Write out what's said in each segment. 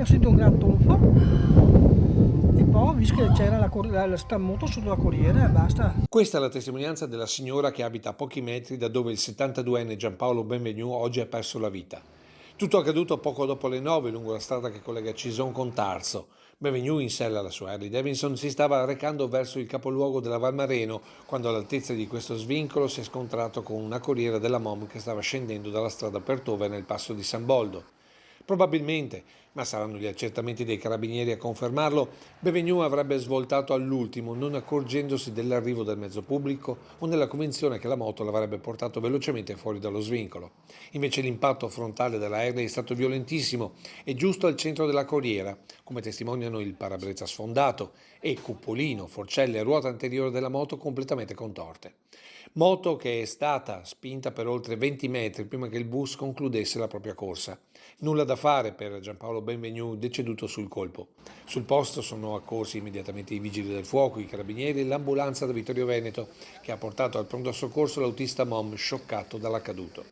ho sentito un gran tonfo e poi ho visto che c'era sta moto sotto la corriera e basta. Questa è la testimonianza della signora che abita a pochi metri da dove il 72enne Giampaolo Benvenu oggi ha perso la vita. Tutto accaduto poco dopo le 9 lungo la strada che collega Cison con Tarso. Benvenu, in sella alla sua Harley Davidson, si stava recando verso il capoluogo della Valmareno quando all'altezza di questo svincolo si è scontrato con una corriera della MOM che stava scendendo dalla strada per Tove nel passo di San Boldo. Probabilmente, ma saranno gli accertamenti dei carabinieri a confermarlo, Benvenu avrebbe svoltato all'ultimo, non accorgendosi dell'arrivo del mezzo pubblico o nella convinzione che la moto l'avrebbe portato velocemente fuori dallo svincolo. Invece l'impatto frontale della Harley è stato violentissimo e giusto al centro della corriera, come testimoniano il parabrezza sfondato e cupolino, forcelle e ruota anteriore della moto completamente contorte. Moto che è stata spinta per oltre 20 metri prima che il bus concludesse la propria corsa. Nulla da fare per Giampaolo Benvenu, deceduto sul colpo. Sul posto sono accorsi immediatamente i vigili del fuoco, i carabinieri e l'ambulanza da Vittorio Veneto, che ha portato al pronto soccorso l'autista MOM scioccato dall'accaduto.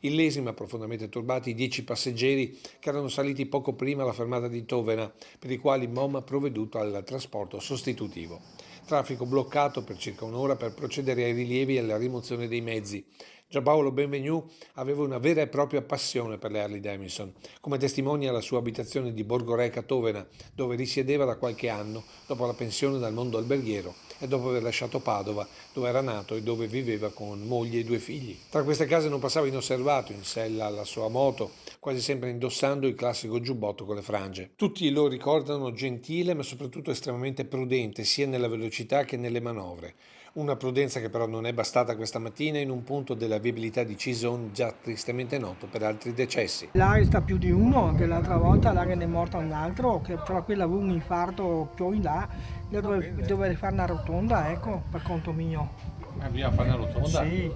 Illesi ma profondamente turbati i 10 passeggeri che erano saliti poco prima alla fermata di Tovena, per i quali MOM ha provveduto al trasporto sostitutivo. Traffico bloccato per circa un'ora per procedere ai rilievi e alla rimozione dei mezzi. Giampaolo Benvenu aveva una vera e propria passione per le Harley Davidson, come testimonia la sua abitazione di Borgoreca Tovena, dove risiedeva da qualche anno dopo la pensione dal mondo alberghiero e dopo aver lasciato Padova, dove era nato e dove viveva con moglie e 2 figli. Tra queste case non passava inosservato, in sella alla sua moto, quasi sempre indossando il classico giubbotto con le frange. Tutti lo ricordano gentile ma soprattutto estremamente prudente sia nella velocità che nelle manovre. Una prudenza che però non è bastata questa mattina in un punto della viabilità di Cison già tristemente noto per altri decessi. Là sta più di uno, anche l'altra volta là che ne è morto un altro, che però quello aveva un infarto più in là, io dovevo fare una rotonda, ecco, per conto mio. Bisogna fare una rotonda? Sì.